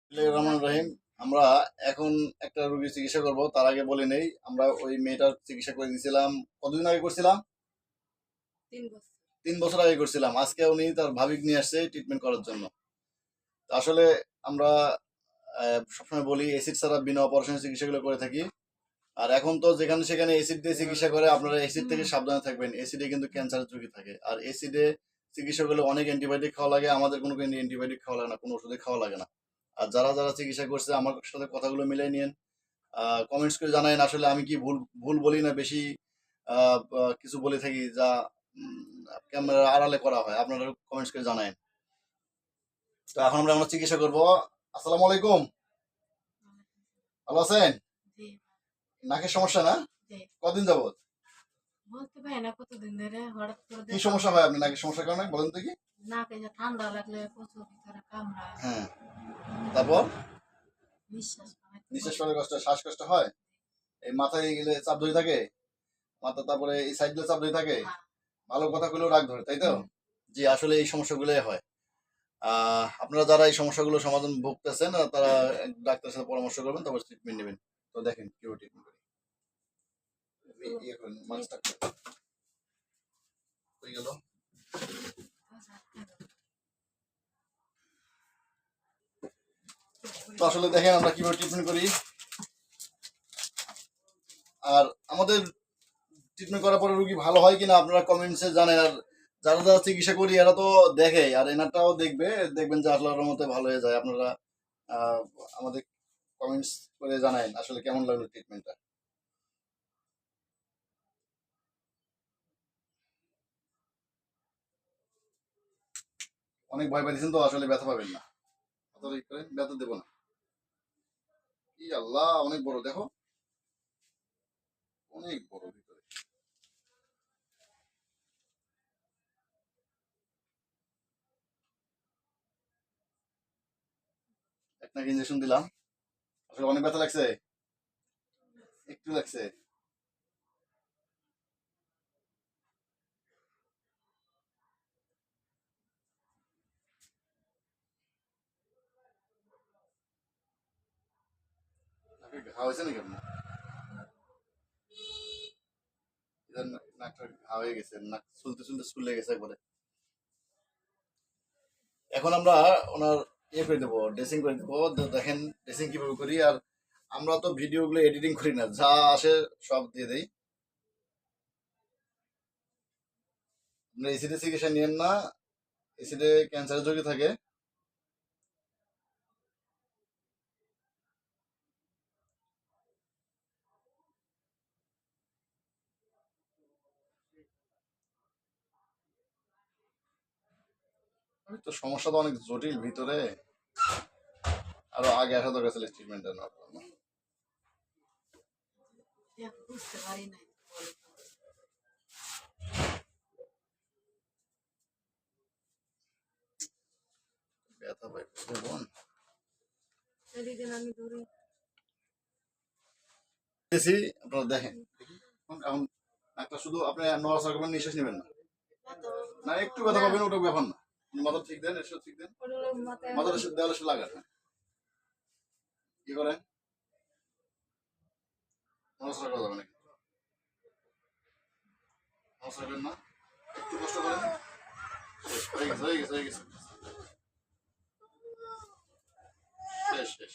বিসমিল্লাহির রহমানির রহিম। আমরা এখন একটা রোগীর চিকিৎসা করব, তার আগে বলে নেই আমরা ওই মেয়েটার চিকিৎসা করে দিয়েছিলাম। কতদিন আগে করছিলাম? 3 বছর। 3 বছর আগে করছিলাম। আজকে উনি তার ভাবিক নিয়ে আসছে ট্রিটমেন্ট করার জন্য। আসলে আমরা সবসময় বলি অ্যাসিড ছাড়া বিনা অপারেশনে চিকিৎসাগুলো করে থাকি। আর এখন তো যেখানে সেখানে অ্যাসিড দিয়ে চিকিৎসা করে, আপনারা অ্যাসিড থেকে সাবধানে থাকবেন। অ্যাসিডে কিন্তু ক্যান্সারের ঝুঁকি থাকে। আর অ্যাসিডে চিকিৎসা করলে অনেক অ্যান্টিবায়োটিক খাওয়া লাগে, আমাদের কোনো অ্যান্টিবায়োটিক খাওয়া লাগে না, কোনো ওষুধে খাওয়া লাগে না। আর যারা যারা চিকিৎসা করছে আমার সাথে কথাগুলো মিলিয়ে নিন, কমেন্টস করে জানায়েন আসলে আমি কি ভুল ভুল বলি না বেশি কিছু বলে থাকি যা ক্যামেরার আড়ালে করা হয়, আপনারা কমেন্টস করে জানায়েন। তো এখন আমরা চিকিৎসা করবো। আসসালামু আলাইকুম, ভালো আছেন? জি, নাকের সমস্যা না? জি। কদিন যাবত? বলতে পারি না কতদিন ধরে হঠাৎ করে কি সমস্যা হয় আপনি নাকের সমস্যার কারণে, বলেন তো কি? নাকে যে ঠান্ডা লাগলে প্রচুর ভিতরে কামড়ায়, হ্যাঁ, তারপর নিঃশ্বাস পায়। নিঃশ্বাস ফেলার কষ্ট, শ্বাসকষ্ট হয়, এই মাথায় গেলে চাপ ধরে থাকে মাথা, তারপরে এই সাইড গুলো চাপ ধরে থাকে, ভালো কথা গুলো রাগ ধরে, তাই তো? জি, আসলে এই সমস্যাগুলোই হয়। আপনারা যারা এই সমস্যাগুলো সমাধান ভুগতেছেন তারা ডাক্তারের সাথে পরামর্শ করবেন, তারপর ট্রিটমেন্ট নেবেন। তো দেখেন কিভাবে ট্রিটমেন্ট করি। ইয়ে করেন, মাস্কটা হয়ে গেল। তো আসলে দেখেন আমরা কিভাবে ট্রিটমেন্ট করি। আর আমাদের ট্রিটমেন্ট করার পরে রুগী ভালো হয় কিনা আপনারা কমেন্টসে জানেন। আর যারা যারা চিকিৎসা করি এরা তো দেখে, আর এনারটাও দেখবে, দেখবেন যে আল্লাহর মতে ভালো হয়ে যায়। আপনারা আহ, আমাদের কমেন্টস করে জানায়েন আসলে কেমন লাগলো ট্রিটমেন্টটা। অনেক ভয় পাইছেন তো, আসলে ব্যথা পাবেন না, ব্যথা দেবো না। ই আল্লাহ, অনেক বড়, দেখো অনেক বড় ভিতরে। একটা ইঞ্জেকশন দিলাম, আসলে অনেক ব্যথা লাগছে, একটু লাগছে। নাকে ঘা হয়েছে নাকি আপনার? নাকটা ঘা হয়ে গেছে, নাক চুলতে চুলতে চুলে গেছে একবারে। এখন আমরা ওনার ইয়ে করে দেবো, ড্রেসিং করে দেবো। দেখেন ড্রেসিং কিভাবে করি। আর আমরা তো ভিডিওগুলো এডিটিং করি না, যা আসে সব দিয়ে দেই। আপনার এসিডে চিকিৎসা নিয়েন না, এসিডে ক্যান্সারের ঝুঁকি থাকে। ওই তো সমস্যা তো অনেক জটিল ভিতরে, আরো আগে আসা দরকার ছিল ট্রিটমেন্টের না। বুঝতে পারি না। ব্যথা পাই বোন, সেদিন আমি ধরে দিয়েছি, আপনারা দেখেন। এখন একটা শুধু আপনি নড়াচড়া করবেন, নিঃশ্বাস নেবেন না। না একটু ব্যথা পাবেন, ওটা ব্যাপার না। মাথা ঠিক দেন, এসব ঠিক দেন, মাথাটা দেওয়ালে এসে লাগান। হ্যাঁ, কি করেন, নড়াচড়া করা যাবে না, নড়াচড়া করবেন না, একটু কষ্ট করেন। হয়ে গেছে, হয়ে গেছে, হয়ে গেছে, শেষ শেষ।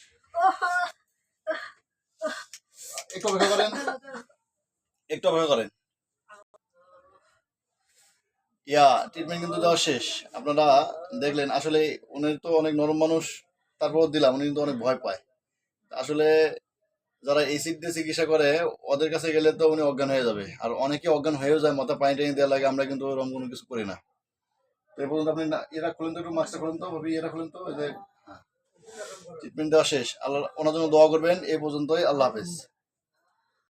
একটু অপেক্ষা করেন, একটু অপেক্ষা করেন। ট্রিটমেন্ট কিন্তু দেওয়া শেষ। আপনারা দেখলেন আসলে উনি তো অনেক নরম মানুষ, তারপর দিলাম, উনি কিন্তু অনেক ভয় পায়। আসলে যারা এসিড দিয়ে চিকিৎসা করে ওদের কাছে গেলে তো উনি অজ্ঞান হয়ে যাবে, আর অনেকে অজ্ঞান হয়েও যায়, মাথা পানি টানি দেওয়া লাগে। আমরা কিন্তু ওরকম কোনো কিছু করি না। তো এই পর্যন্ত আপনি এরা খুলেন তো, একটু মাস্কটা খুলেন তো ভাবি, এরা খুলেন তো, এই যে ট্রিটমেন্ট দেওয়া শেষ। আল্লাহ ওনার জন্য দোয়া করবেন। এই পর্যন্তই, আল্লাহ হাফেজ।